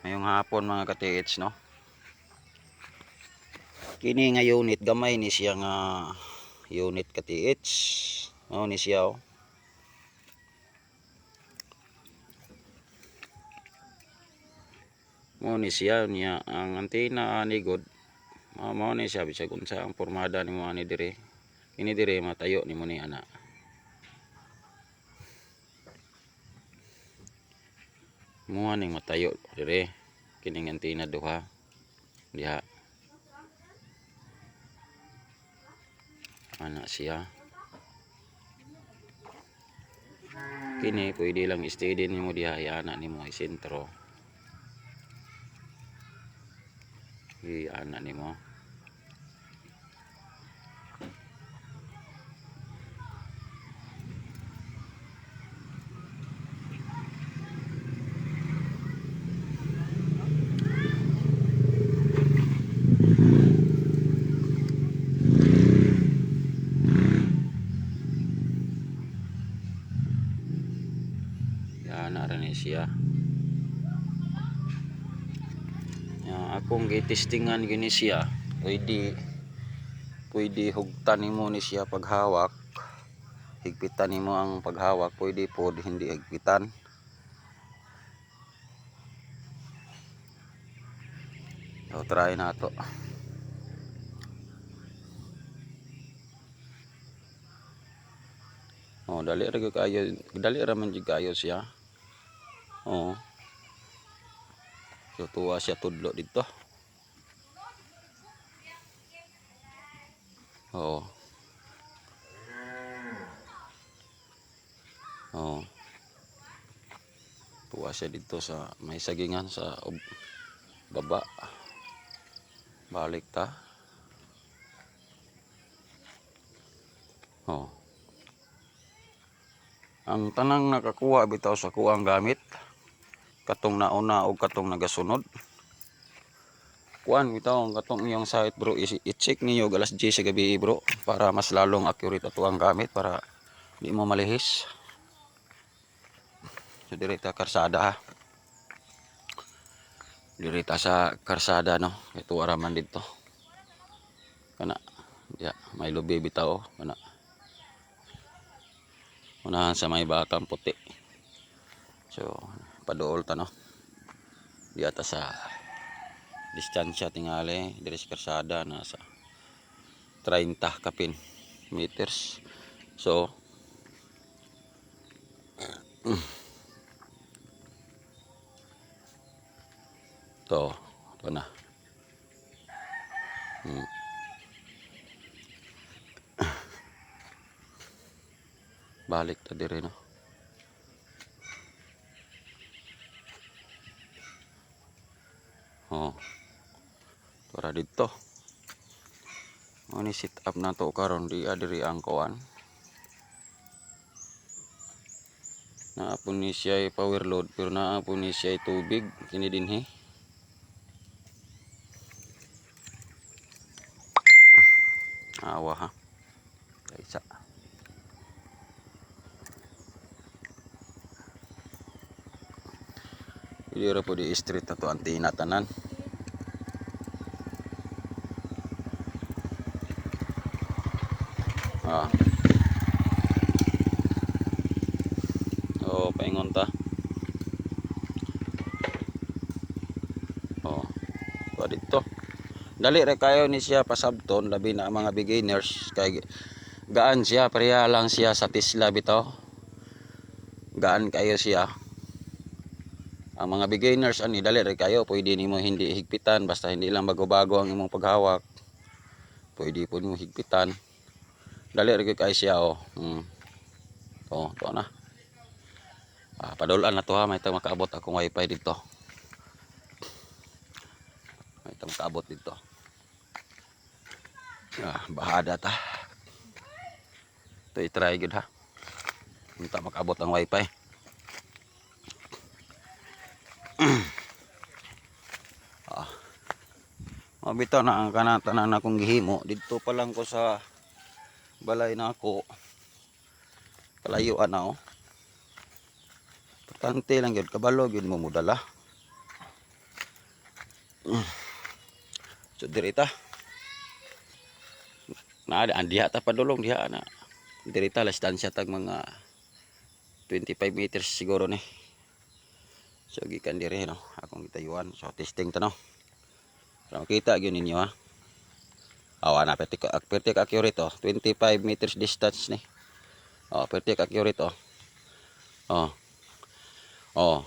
Ngayong hapon mga ka-TH, no. Kini nga unit gamay ni siya nga unit ka-TH. Mao ni siya oh. Mao ni siya niya ang antena ani god. Mao ni siya bisag unsa ang pormada nimo ani dire. Kini dire matayo nimo ni ana. Mo ning matayo dire. Kining antena duha. Diha. Ana siya. Kini pwede lang steady nimo diha ana nimo isentro. Ana nimo. Ana ra ni siya. Akong gitestingan gini siya, pwede hugtan nimo ni siya paghawak, higpitan nimo ang paghawak, pwede pod hindi higpitan. So try nato. Oh, dali ra man jud kayo siya. Oh. So tuwa siya tudlo dito. Oh. Oh. Tuwa siya dito sa may sagingan sa baba. Balik ta. Oh. Ang tanang nakakuha bitaw sa kuang gamit katong nauna o katong nagasunod. Kuan bitaw ang katong iyong site bro, i-check niyo alas 10 sa gabi bro para mas lalong accurate ato ang gamit para di mo malihis. So direta karsada ha. Direta sa karsada no. Ito araman dito. Kana ya may lubi bitaw kana. Unahan sa may bakang puti. So paduol ta no. Di ata sa distansya tingali diri sa karsada nasa 30 kapin meters. So ito na. Balik ta dire no. Oh. Para dito. Ini sit up na to karon di adiri ang kuan. Naapon ni siya power load pero naapon ni siya tubig kini dinhi. Awa ha. Isa. Dili po di street ato antena tanan. Ah. Oh, paingon ta. Oh. Wa dito. Dali ra kayo ni siya pasabton labi na mga beginners kay gaan siya pareha lang siya sa Tesla bitaw. Gaan kayo siya. Ang mga beginners ani dali ra kayo pwede nimo hindi higpitan basta hindi lang bago-bago ang imong paghawak. Pwede po nimo higpitan. Dali ra kayo siya oh. Oh, to na. Padulan na to ha, may tang makaabot akong wifi dito. May tang makaabot dito. Bahada ta. Ito i-try gud ha. Unta makaabot ang wifi. Bitaw na ang kanatanan akong gihimo dito pa lang ko sa balay na ako. Kalayuan na oh. Importante lang yun, kabalo yun mo mudala. So dirita. Na andiha ta padulong diha na. Dirita la distansya tag mga 25 meters siguro ni. So gikan dire no, akong gitayuan. So testing ta no. Para makita gyud ninyo ha. Awa na perfect accurate oh. 25 meters distance ni. Oh, perfect accurate oh. Oh. Oh.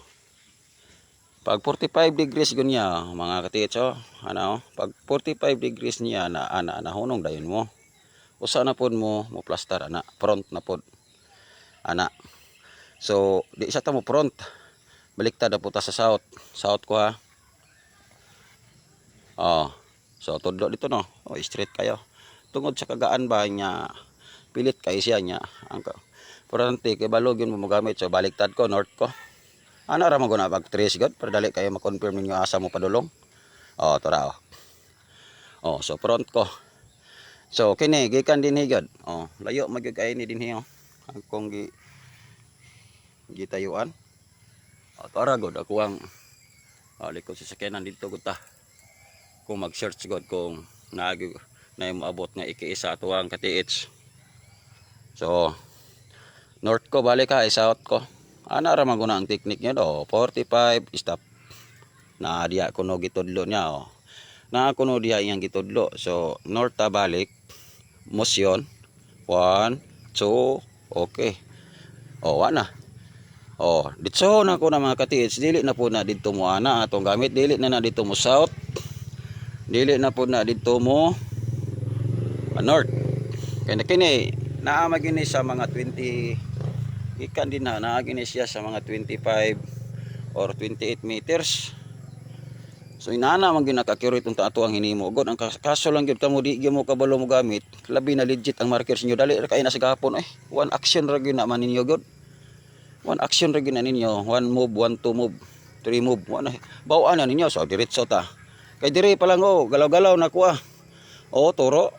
Pag 45 degrees gunya mga katiits oh, ano, pag 45 degrees niya na nahunong dayon mo. Usa na pod mo plaster ana, front na pod. Ana. So, di sa ta mo front. Baliktad na po ta sa south. South ko ha. Oh. So, tudlo dito no. Oh, straight kayo. Tungod sa kagaan ba niya pilit kay siya niya. Ang importante kay balog yun mo gamit. So, baliktad ko north ko. Ano ra mo guna pag trace god para dali kayo ma-confirm ninyo asa mo padulong. Oh, tara oh. Oh, so front ko. So kini gikan dinhi god. Oh, layo magyud kay ni dinhi oh. Akong gitayuan. Oh, tara god ako ang likod sa sakyanan dito gud ta. Kung mag-search god kung na moabot nga iki-isa ato ang katiits. So north ko balik ka south ko. Ana ra man guna ang technique niya do 45 stop na diya kuno gitudlo niya oh. Na kuno diya iyang gitudlo. So north ta balik motion 1 2 okay. Oh ana. Oh ditso na ko na mga katiits dili na po na didto mo ana atong gamit dili na didto mo south. Dili na po na didto mo north. Kini naa magini sa mga 20 ikan din na gini siya sa mga 25 or 28 meters. So inana man gyud naka-accurate unta ato ang hinimo. God ang kaso lang gyud kamo di gyud mo kabalo mo gamit. Labi na legit ang markers niyo dali ra kay na sa gahapon one action ra gyud na man ninyo god. One action ra gyud na ninyo. One move, 1 2 move, 3 move. One baw-an na ninyo so diretso ta. Kay dire pa lang oh, galaw-galaw na ko ah. Oh, turo.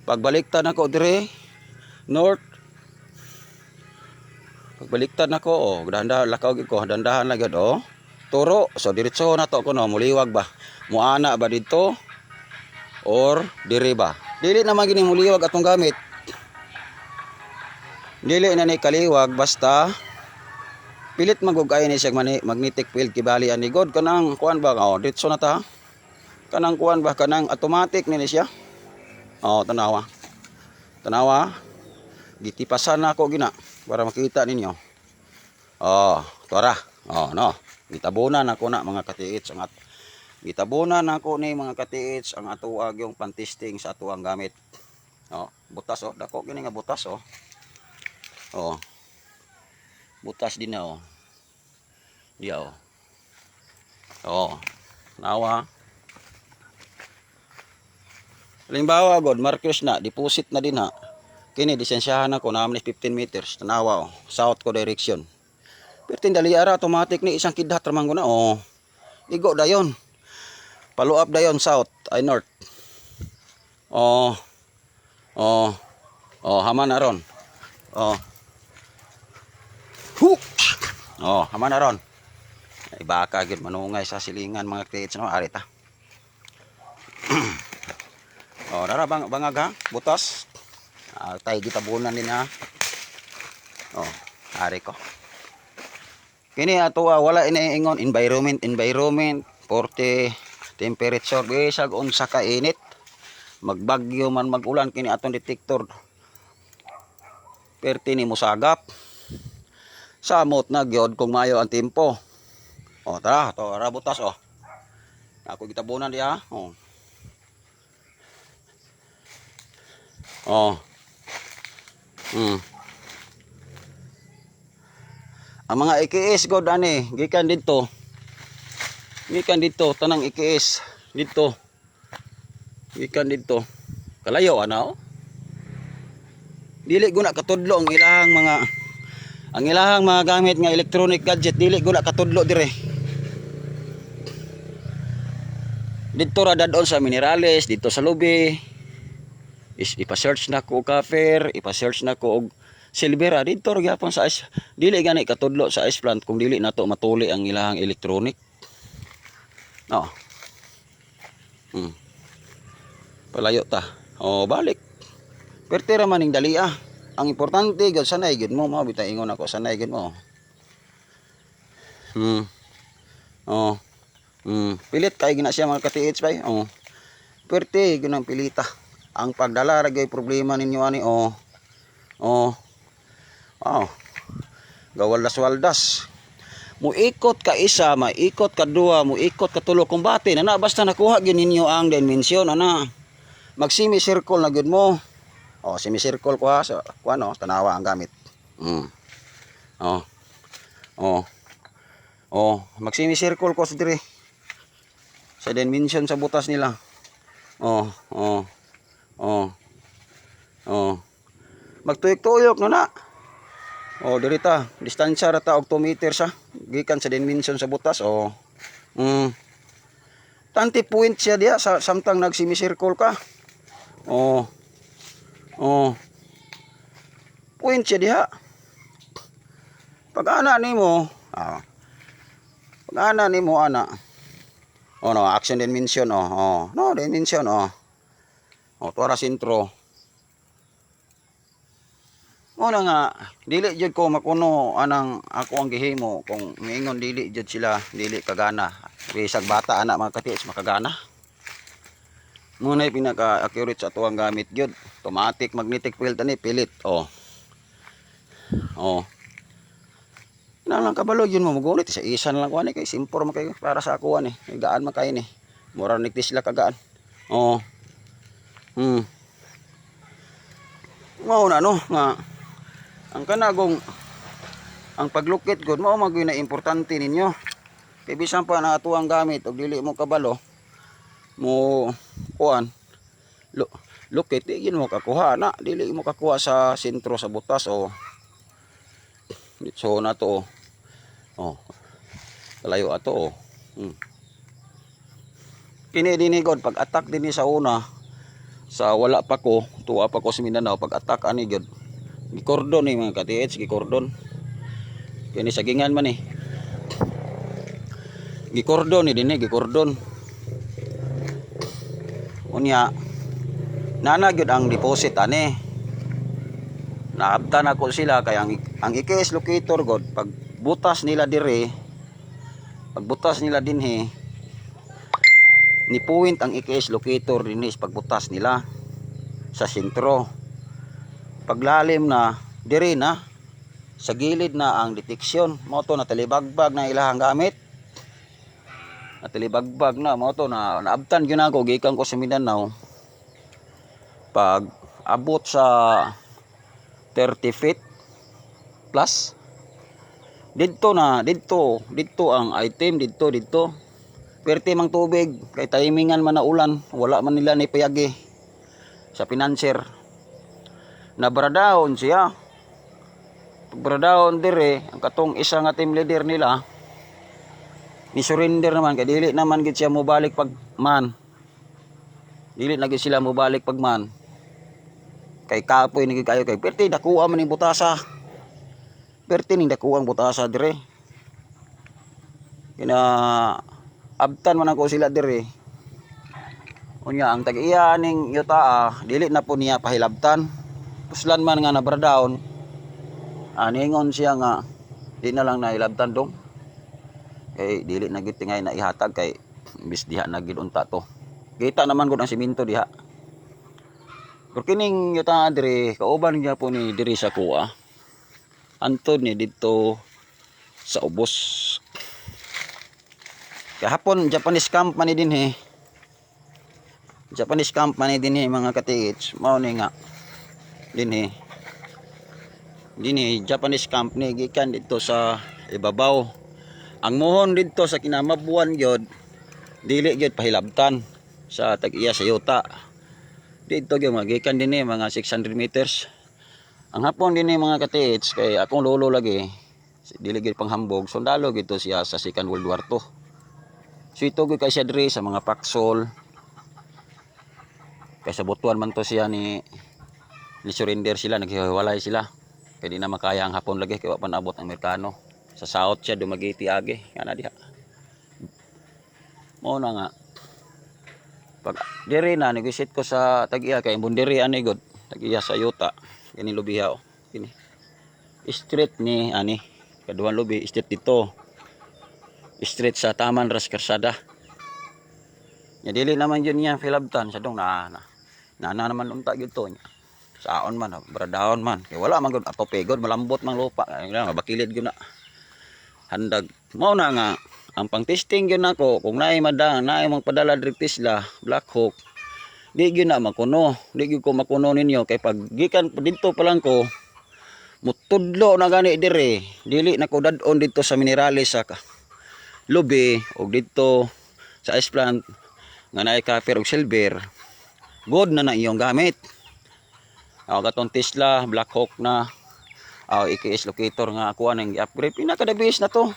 Pagbaliktad nako dire north. Pagbaliktad nako oh, dahan-dahan lakaw gid ko, dahan-dahan lang gyud oh. Turo, so diretso na to kuno, muliwag ba? Muana ba dito? Or dire ba? Dili na magini muliwag atong gamit. Dili na ni kaliwag basta pilit magugay ni siya magnetic field kibali ani god kanang kuan ba oh, diretso na ta. Kanang kuan ba kanang automatic ni siya. Oh, tanawa. Tanawa. Gitipasan na ako gina para makita ninyo. Oh, tara. Oh, no. Gitabunan ako na mga katiits ang gitabunan ako ni mga katiits ang atuag yung pantesting sa atuang gamit. Oh, butas oh, dako kini nga butas oh. Oh. Butas din na oh. Diya oh. Oh. Nawa. Halimbawa god markers na deposit na din ha. Kini lisensyahan ako na 15 meters tanawa oh. South ko direction. Pertin dali ara automatic ni isang kidhat ramang guna oh. Igo dayon. Follow up dayon south ay north. Oh. Oh. Oh, haman na ron. Oh. Hu. Oh, haman na ron. Ay baka gid manungay sa silingan mga katiits no ari ta. Oh, dara bangag ha, butas. Tay gitabunan din ha. Oh, ari ko. Kini ato wala iniingon environment 40 temperature bisag unsa ka init magbagyo man magulan kini atong detector perti ni musagap samot na gyud kung maayo ang tempo. Oh tara to ra butas oh. Ako gitabunan diha oh. Oh. Ang mga IKS god ani gikan dito. Gikan dito tanang IKS dito. Gikan dito. Kalayo ana oh. Dili guna katudlo ang ilahang mga gamit nga electronic gadget dili guna katudlo dire. Dito ra dadon sa minerales, dito sa lubi. Ipa-search na ko copper, ipa-search na ko og silver dito ra gyapon sa ice. Dili gani katudlo sa ice plant kung dili nato matuli ang ilahang electronic. No. Hmm. Palayo ta. Oh, balik. Perte ra maning dali ah. Ang importante gud sanay gud mo, mao bitay ingon ako sanay gud mo. Hmm. Oh. Pilit kay gina siya mga ka-TH bay. Oh. Perte gud ang pilita. Ang pagdala ra gyud problema ninyo ani oh. Oh. Wow. Gawaldas-waldas. Muikot ka isa, maikot ka duha, muikot ka tulo kung bati na basta nakuha gyud ninyo ang dimension ana. Mag semi-circle na gyud mo. Oh, semi-circle ko ha sa kuano, tanawa ang gamit. Oh. Oh. Oh, mag semi-circle ko sa dire. Sa dimension sa butas nila. Oh. Magtuyok-tuyok na. Oh, diri ta. Distansya ra ta og 2 meters ha. Gikan sa dimension sa butas. Oh. Tanti point siya diha sa samtang nag semi-circle ka. Oh. Point siya diha. Pag ana nimo, pag ana nimo ana. Oh no, action dimension oh. No, dimension oh. Oh, tuara sentro. Una nga, dili jud ko makuno anang ako ang gihimo kung miingon dili jud sila, dili kagana. Bisag bata anak mga ka-TH makagana. Munay pinaka-accurate sa tuwang gamit jud. Automatic magnetic field ani pilit. Oh. Nalang kabalo yun mo magunit sa isa na lang ko ani kay simpor man kay para sa ako ani. Gaan man kay ni. Mura nigtis sila kagaan. Oh. Mao na no nga ang kanagong ang paglukit gud mao man gyud na importante ninyo. Kay bisan pa na atuang gamit og dili mo kabalo mo kuan lukit di yun mo kakuha na dili mo kakuha sa sentro sa butas o so na to oh kalayo ato kini dinigod pag attack dinhi sa una sa wala pa ko tuwa pa ko sa Mindanao pag attack ani gyud gikordon ni mga ka-TH gikordon kini sagingan man gikordon ni dinhi gikordon unya nana gyud ang deposit ani naabtan ako sila kay ang IKS locator god pag butas nila dire pag butas nila dinhi ni point ang IKS locator dinhi pag butas nila sa sentro paglalim na dire na sa gilid na ang deteksyon mo to natalibagbag na ilahang gamit natalibagbag na mo to na naabtan gyud ako gikan ko sa Mindanao pag abot sa 30 feet plus dito ang item dito perte mang tubig kay timingan man na ulan wala man nila ni payagi sa financier nabradahon siya bradahon dire ang katong isa nga team leader nila ni surrender naman kay dili naman gid siya mobalik pag man dili na gid sila mobalik pag man kay kapoy ni kayo kay perti dakuha man ning butasa perti ning dakuha ang butasa dire kina abtan man ako sila dire unya ang tag-iya ning yuta dili na po niya pahilabtan puslan man nga nabradahon aningon siya nga di na lang nahilabtan dong kay dili na gid tingay na ihatag kay imbis diha na gid unta to kita naman gud ang semento diha pero kining yuta dire kauban niya po ni diri sa kuha antod ni dito sa ubos kahapon Japanese camp man ni dinhi Japanese camp man ni dinhi mga ka-TH mao ni nga dinhi Japanese camp ni gikan dito sa ibabaw ang mohon dito sa kinamabuan gyud dili gyud pahilabtan sa tag-iya sa yuta dito gyud magikan dinhi mga 600 meters ang hapon dinhi mga ka-TH kay akong lolo lagi dili gyud panghambog sundalo gito siya sa Second World War II so ito gyud kay siya diri sa mga paksol kay sa butuan man to siya ni surrender sila naghiwalay sila kay di na makaya ang hapon lagi kay wa pa naabot ang Amerikano sa south siya dumagiti agi kana diha mo na nga Pag diri na negotiate ko sa tag-iya kay bundiri ani god, tag-iya sa yuta. Kini lubiha oh. Kini. Street ni ani kaduhan lubi street dito. Street sa Taman Ras Karsada. Ya dili naman yun niya filabtan sa dong na naman unta gyud to nya. Saon man bradahon man kay wala man gud ato pegod malambot mang lupa mabakilid gyud na. Handag mao na nga ang pang-testing gyud nako kung naay mang padala diri Tesla Black Hawk di gyud na makuno di gyud ko makuno ninyo kay pag gikan didto pa lang ko mutudlo na gani dire dili na ko dad-on dito sa Minerales sa lubi og dito sa ice plant nga naay copper og silver good na iyong gamit katong Tesla Black Hawk na EKS locator nga ako nang i-upgrade pinakadabis na to.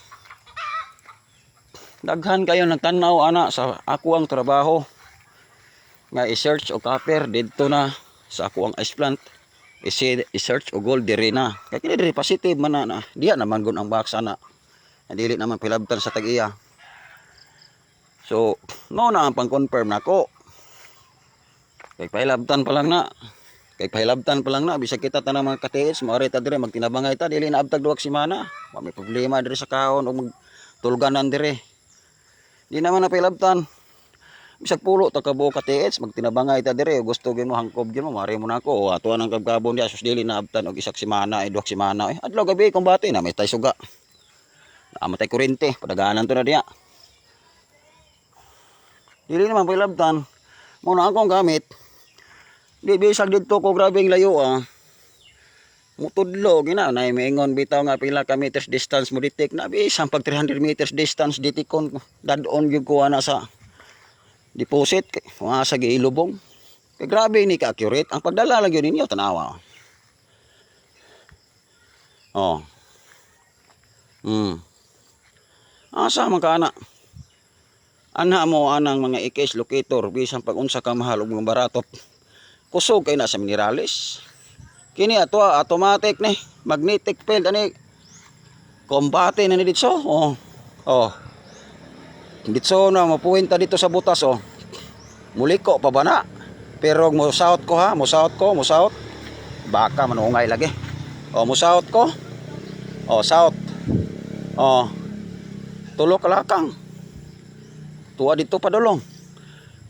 Daghan kayo nagtanaw ana sa ako ang trabaho nga i-search o copper didto na sa ako ang ice plant i-search o gold diri na kay kini diri positive man na diha naman gun ang box ana dili naman pilabtan sa tag-iya. So mao na ang pang-confirm nako kay pilabtan pa lang na bisag kita tanang mga katiis maori ta dire magtinabangay ta dili na abtag duwag semana may problema dire sa kaon o magtulganan dire. Di naman na pilabtan. Bisag pulo ta ka buo katiis magtinabangay ta dire gusto gyud mo hangkob gyud mo mari mo nako atuan ang kabkabon dia sus dili na abtan og isak semana duwag semana adlaw gabi kumbati na may tay suga. Namatay kuryente padaganan to na diya. Dili naman pilabtan. Mo na akong gamit. Di bisag dito ko grabeng layo mutudlo gina na maingon bitaw nga pila ka meters distance mo detect na bisang pag 300 meters distance detikon dadon gyud ko ana sa deposit nga sa giilubong kay grabe ni ka accurate ang pagdala lang gyud ninyo tanawa asa man ka ana mo anang mga EKS locator bisang pag unsa ka mahal ug mga barato kusog kay na sa Minerales. Kini ato automatic ni magnetic field ani kombate na ni ditso ditso na mapuwinta dito sa butas muliko pa bana pero mo south ko baka manungay lagi mo south ko south tulo ka lakang tuwa dito padulong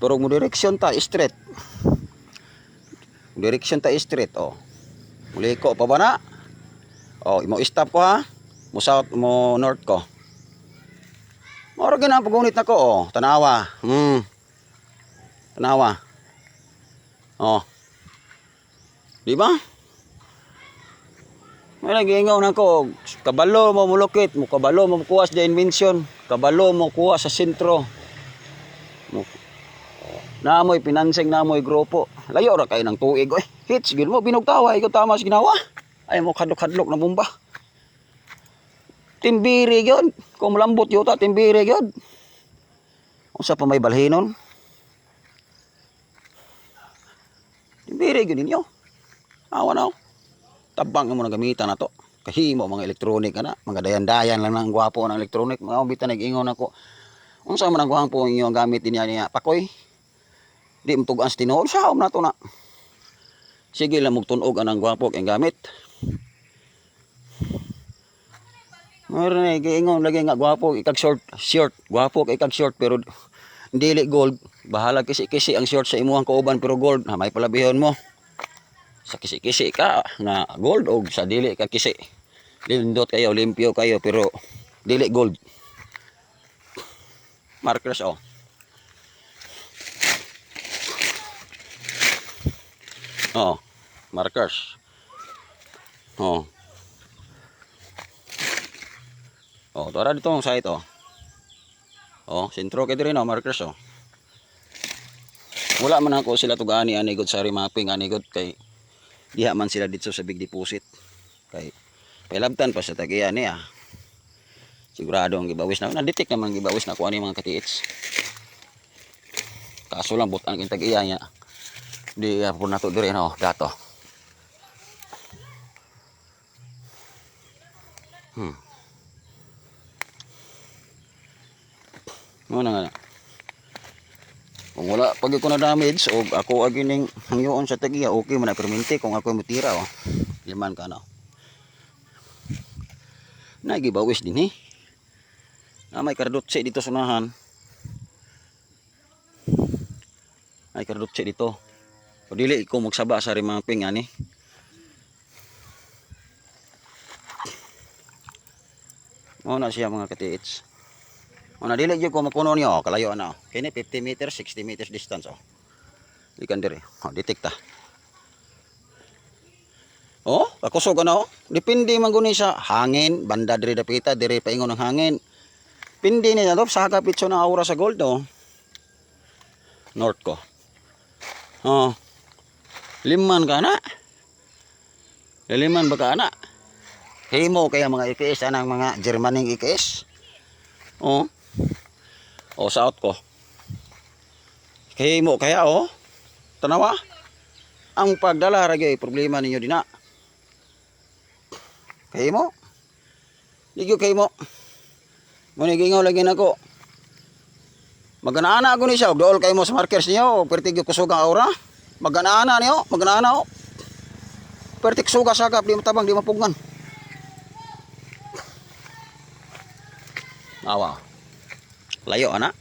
pero mo direksyon ta straight muliko pa ba na? Imo stop ko ha. Mo south mo north ko. Moro gyud ang pagunit nako tanawa. Tanawa. Di ba? May nagingaw nako kabalo mo mulukit, mo kabalo mo kuha sa dimension, kabalo mo kuha sa sentro. Namoy pinansing namoy grupo. Layo ra kay nang tuig oy. Hits gyud mo binugtawa ikaw tama sa ginawa. Ay mo kadlok-kadlok na bomba. Timbiri gyud. Kung malambot yuta timbiri gyud. Unsa pa may balhinon? Timbiri gyud ninyo. Awa na. Tabang mo na gamitan na to. Kahimo mga elektronik ana, mga dayan-dayan lang nang gwapo ng elektronik. Mga bitan nag-ingon ako. Unsa man ang gwapo inyo ang gamit niya pakoy? Di mo tugan sa tinuod sa na to na. Sige lang magtunog anang gwapo ang gamit. Meron na giingon lagi nga gwapo ikag short, gwapo ikag short pero dili gold. Bahala kisi-kisi ang short sa imuhang kauban pero gold. May palabihon mo. Sa kisi-kisi ka nga gold o sa dili ka kisi. Lindot kayo, limpyo kayo pero dili gold. Markers markers. Tara dito ang site sentro kay diri na markers Wala man ako sila tugani ani gud sa remapping ani gud kay diha man sila dito sa big deposit. Kay pailabtan pa sa tagiya niya. Sigurado ang gibawis na detect naman gibawis na ko ani mga katiits. Kaso lang butan king tagiya niya. Di po na to dire dato. Muna nga. Kung wala pag ko na damage o ako agining hangyoon sa tagiya, okay man na permente kung ako mutira oh. Liman ka na. Nagibawis din may kardutse dito sunahan. Ay kardutse dito. O dili ko magsaba sa rimang ping ani. Mao na siya mga katiits. Una dili gyud ko makuno niyo, kalayo na. Kini 50 meters, 60 meters distance oh. Ikan dire. Oh, detekta. Oh, kakusog na oh. Depende man guni sa hangin, banda dire dapita, dire paingon ng hangin. Pindi niya to sa kapitso ng aura sa gold oh. North ko. Oh. Liman ka na. Liman ba ka na? Himo kaya mga IKS anang mga Germaning IKS. Oh. Oh, south ko. Himo kaya oh. Tanawa. Ang pagdala ra gyud problema ninyo dina. Himo. Digyo himo. Muna gingaw lagi nako. Maganaana ako ni siya. Dool kayo mo sa markers niyo. Pertig yung kusog ang aura. Maganaana niyo. Maganaana o. Pertig suga sakap. Di matabang. Di mapugngan. Awa. Layo anak.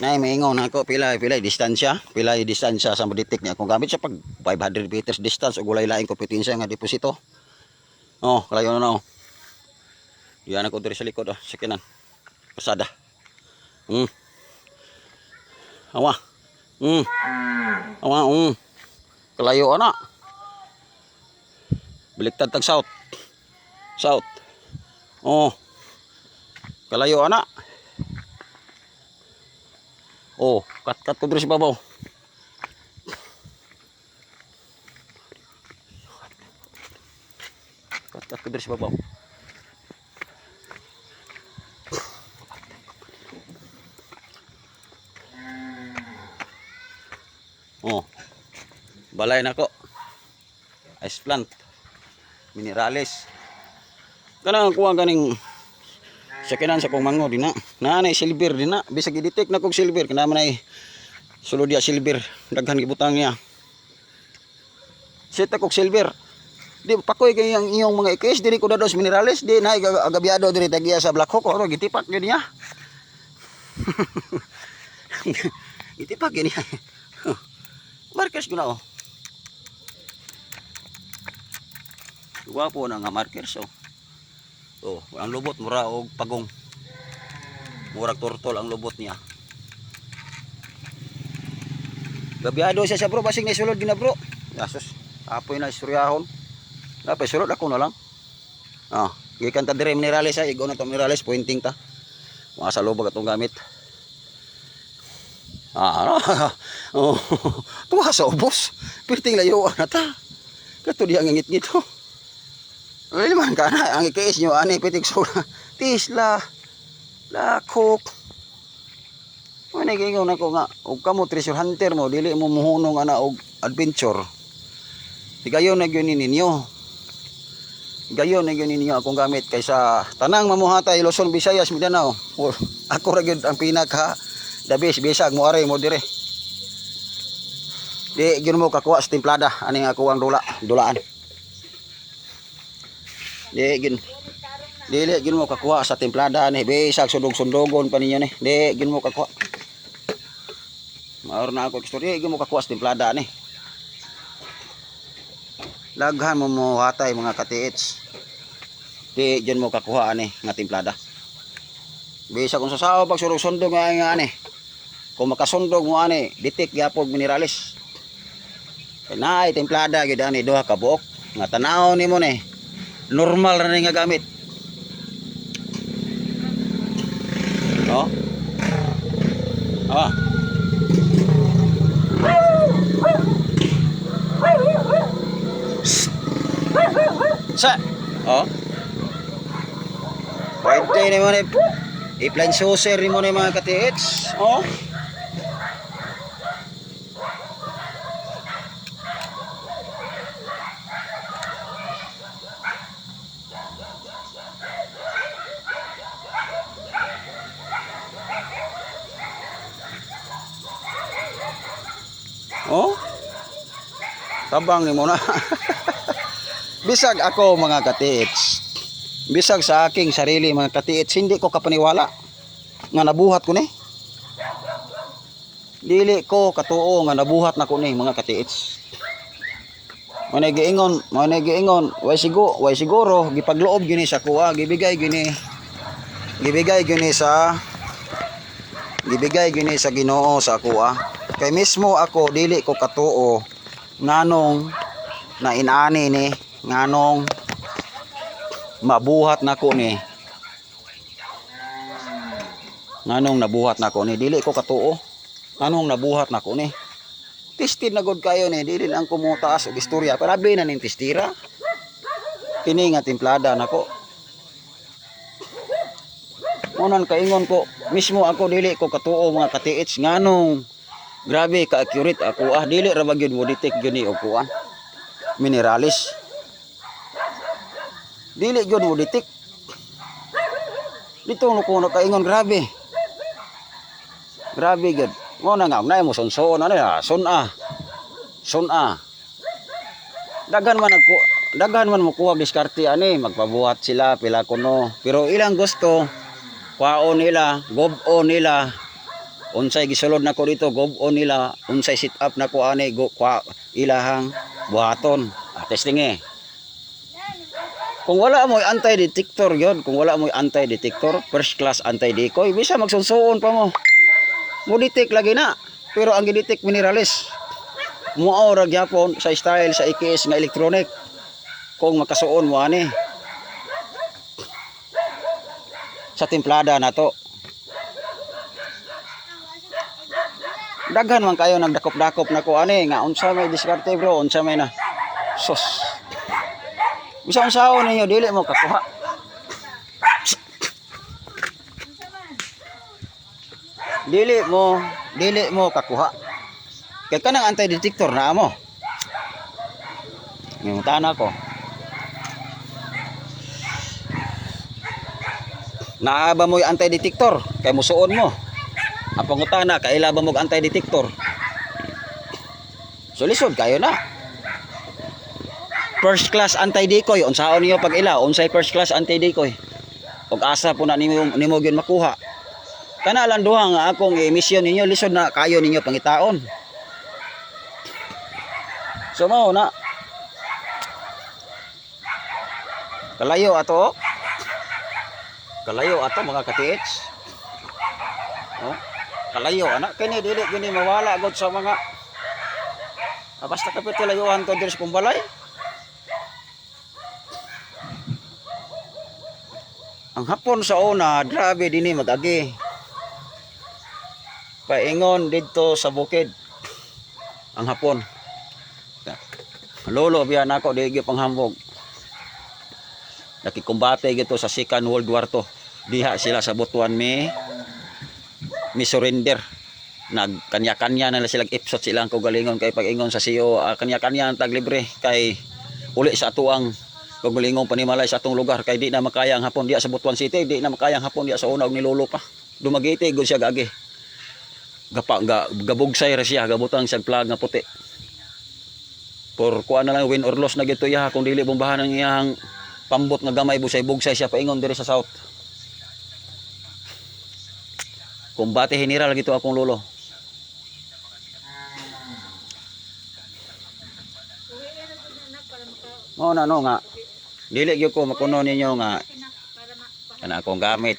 Nay maingaw na ako. Pilay distansya. Pilay distansya sa maditik niya. Kung gamit siya pag 500 meters distance. O gulay laing kompetensya nga deposito. Oh, layo na o. Yan ako diri sa likod oh, sakinan. Pasada. Awa. Awa, kalayo ana. Baliktad tag south. South. Oh. Kalayo ana. Oh, kat ko diri sa babaw. Kat ko diri sa babaw. Oh. Balay nako. Ice plant. Minerales. Kanang kuha ganing sakinan sa kong mango dina. Nanay silver dina. Bisag i-detect na kog silver kana man ay sulod ya silver. Daghan gibutang niya. Set kog silver. Di pakoy kay ang iyong mga IKS diri ko dados minerales di na agabyado diri tagiya sa Black Hawk o gitipak gyud niya. Gitipak gyud niya. Markers ko na oh. Guwapo na nga markers oh. Oh, ang lubot mura og pagong. Murag turtol ang lubot niya. Gabyado siya bro, basig na sulod gina bro. Yasus, apoy na istoryahon. Dapat sulod ako na lang. Ah, gikan ta dire minerales ay igo na to minerales pointing ta. Mga sa lubog atong gamit. Ano? Oh, tuwa sa ubos. Pirting layo na ta. Kato diya ngit-ngit ho. Ay man kana ang IKS nyo ani pitik so tisla lakok. Wala gingaw nako nga og kamo treasure hunter mo dili mo muhunong ana og adventure. Higayon na gyud ninyo. Higayon na gyud ninyo akong gamit kaysa tanang mamuhatay Luzon, Visayas, Mindanao. Ako ra gyud ang pinaka dabis bisag mo are mo dire. Di gyud mo kakuha sa templada ani ako ang dulaan. Di gyud mo kakuha sa templada ni bisag sundog-sundogon pa ninyo ni. Di gyud mo kakuha. Maor na ako istorya gyud mo kakuha sa templada ni. Laghan mo hatay mga katiits. Di gyud mo kakuha ani nga templada. Bisag kung sasaw pag sundog nga ani. Kung makasundog mo ani, ditik gyapon minerales. Naay templada gyud ani duha ka buok nga tanaw nimo ni. Normal ra ni nga gamit. No? Ah. Sa. Oh. Pwede ni mo ni i-blind saucer ni mo ni mga katiits. Oh. Oh, tabang ni mo na. Bisag ako mga katiits. Bisag sa aking sarili mga katiits, hindi ko kapaniwala nga nabuhat ko ni. Dili ko katuo nga nabuhat na ko ni mga katiits. Manay giingon, way siguro gipagloob gini sa kuha, gibigay gini sa Ginoo sa kuha. Kay mismo ako dili ko katuo nganong na inani ni nganong mabuhat nako ni. Nganong nabuhat nako ni dili ko katuo. Nganong nabuhat nako ni. Tested na god kayo ni dili ang kumutaas og istorya. Parabi na ning testira. Kini nga timplada nako. Unan kaingon ko mismo ako dili ko katuo mga katiits nganong grabe ka accurate ako dili ra ba gyud mo detect gyud ni og kuan mineralis. Dili gyud mo detect. Dito no ko nakaingon grabe. Grabe gyud. Mo na nga na mo sonson ana suna. Daghan man mo kuha diskarte ani magpabuhat sila pila kuno. Pero ilang gusto kwaon nila, gob-on nila. Unsay gisulod nako dito, gob-on nila, unsay sit up nako ani kwa ilahang buhaton. Testing Kung wala mo anti-detector yon, kung wala mo anti-detector, first class anti-decoy, bisa magsunsuon pa mo. Mo detect lagi na. Pero ang gidetect mineralis. Muaw ra gyapon sa style sa IKS nga electronic. Kung makasuon mo ani. Sa timplada na to. Daghan man kayo nagdakop-dakop na ko ani nga unsa may diskarte bro, unsa may na. Sus. Bisang saon ninyo dili mo kakuha. Dili mo kakuha. Kay kanang anti-detector na mo. Yung tana ko. Naa ba mo yung anti-detector? Kay musuon mo. Ang pangutana, kaila ba mo anti-detector? So lisod kayo na. First class anti-decoy. Unsaon niyo pag ila? Unsay first class anti-decoy? Pag asa po na nimo gyud makuha. Kana lang duha nga akong emission ninyo lisod na kayo ninyo pangitaon. So mao na. Kalayo ato mga katiits. Oh, kalayo ana kini dili gini mawala gud sa mga basta kapit layuhan to diri sa kumbalay. Ang hapon sa una, grabe dinhi mag-agi. Paingon dito sa bukid. Ang hapon. Lolo biya nako digi panghambog. Nakikumbate gito sa Second World War to. Diha sila sa Butuan mi surrender. Nagkanya-kanya na sila ipsot silang kugalingon kay pag-ingon sa CEO kanya-kanya ang taglibre kay uli sa atuang kugalingon panimalay sa atong lugar kay di na makaya ang hapon diha sa Butuan City, di na makaya ang hapon diha sa una og ni Lolo pa. Dumagiti gud siya gagi. Gabugsay ra siya, gabutang siyang flag nga puti. Por kuan na lang win or loss na gito iya kung dili bombahan ang iyang pambot nga gamay bugsay siya paingon diri sa south. Kumbate general gito akong lolo. Mo na no nga. Dili gyud ko makuno ninyo nga kana akong gamit.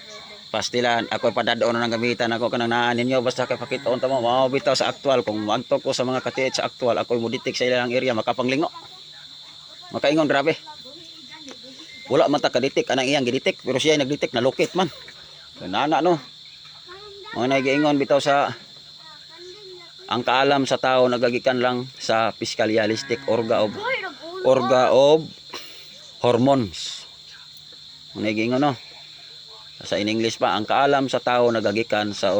Pastilan ako padadon na ng gamitan ako kanang naan ninyo basta kay pakitaon ta mo mao bitaw sa aktual kung magtok ko sa mga katiit sa aktual ako mo detect sa ilang area makapanglingo. Makaingon grabe. Wala man ta ka-detect anang iyang gi-detect pero siya nag-detect na locate man. Nana no. Mga nagiingon bitaw sa ang kaalam sa tao nagagikan lang sa physical-realistic orga of hormones. Mga nagiingon no. Sa in English pa ang kaalam sa tao nagagikan sa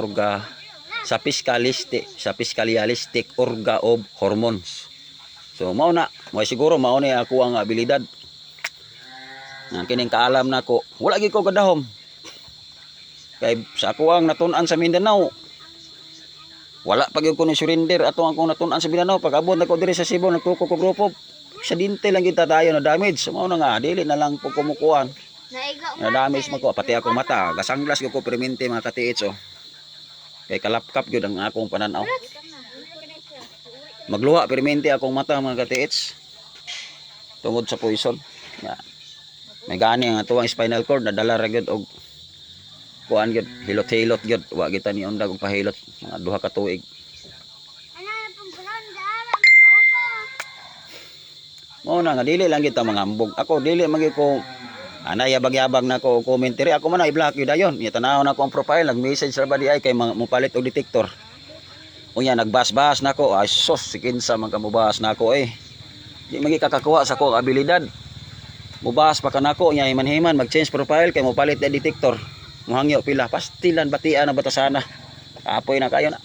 physical-realistic orga of hormones. So mao na, siguro mao ni ako ang abilidad. Nga kining kaalam nako, wala gyud ko kadahom. Kay sa ako ang natun-an sa Mindanao. Wala pag yung kuno surrender ato ang kung natun-an sa Mindanao pag abot nako diri sa Cebu nagkukukup-grupo. Sa dinte lang kita tayo na damage. Mao na nga dili na lang po kumukuan. Na damage man ko pati akong mata. Gasanglas ko permente mga katiits oh. Kay kalapkap gyud ang akong pananaw. Magluwa permente akong mata mga katiits. Tungod sa poison. Ya. May gani ang atuang spinal cord nadala ra gyud og kuan gyud hilot-hilot gyud wa kita ni undag og pahilot mga duha ka tuig. Mao na nga dili lang kita mga ambog. Ako dili magi ko anay yabag-yabag na ko commentary. Ako man ay block yun dayon. Ya tanaw na ko ang profile, nag-message ra ba di ay kay mupalit og detector. Unya nagbas-bas nako. Ay sus sikinsa man ka mubas nako eh. Di magi kakakuha sa ko abilidad. Mubas pa kanako nya himan-himan mag-change profile kay mupalit na detector. Muhangyo pila pastilan batian na batasana. Apoy na kayo na.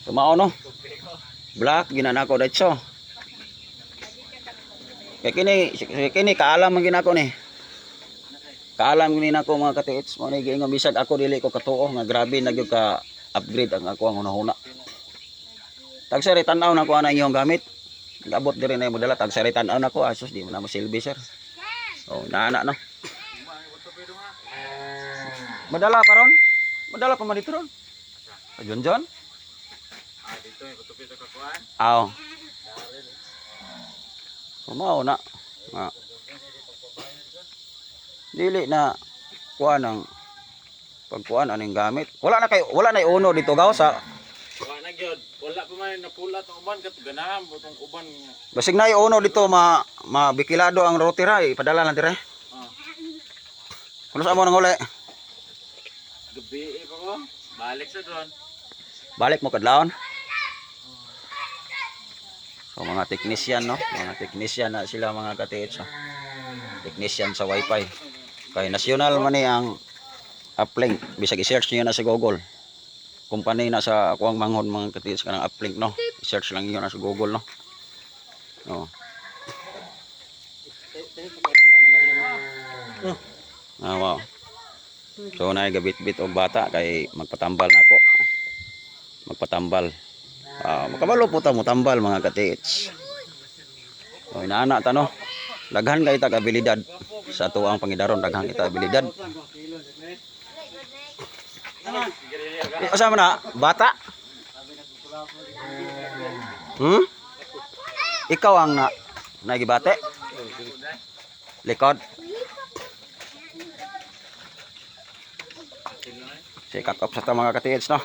Sumao no. Black ginanako dayto. Kay kini kaalam man ginako ni. Kaalam gini nako mga katiits mo ni giingon bisag ako dili ko katuo nga grabe na gyud ka upgrade ang ako ang hunahuna. Tagsari tan-aw nako ana inyong gamit. Abot diri na mo dala tagsari tan-aw nako asus di mo na masilbi sir. Oh naana no. Madala pa ron? Madala pa man dito ron. Jonjon? Dito yung kutupi sa kakuan. Aw. Kumao na. Nga. Dili na kuan ang pagkuan aning gamit. Wala na uno dito gaw sa Wala na gyud. Wala pa man napula tong uban kat ganahan mo tong uban. basig na uno dito mabikilado ang rotira ipadala lang dire. Kuno sa mo nang uli? Gabi pa ko. Balik sa doon. Balik mo kadlawon. So mga technician no, mga technician na sila mga katiits. Technician sa wifi. Kay national man ni ang uplink. Bisag i-search niyo na sa Google. Company na sa kuang manghod mga katiits kanang uplink no. I-search lang niyo na sa Google no. Oh. Ah, wow. So na gabit-bit og bata kay magpatambal nako. Magpatambal. Makabalo po ta mo tambal mga katiits. O inaana ta no. Daghan kay tag abilidad sa tuang pangidaron daghan kita abilidad. Asa man na bata? Ikaw ang nagibate? Likod. Sikat up sa ta mga katiits no.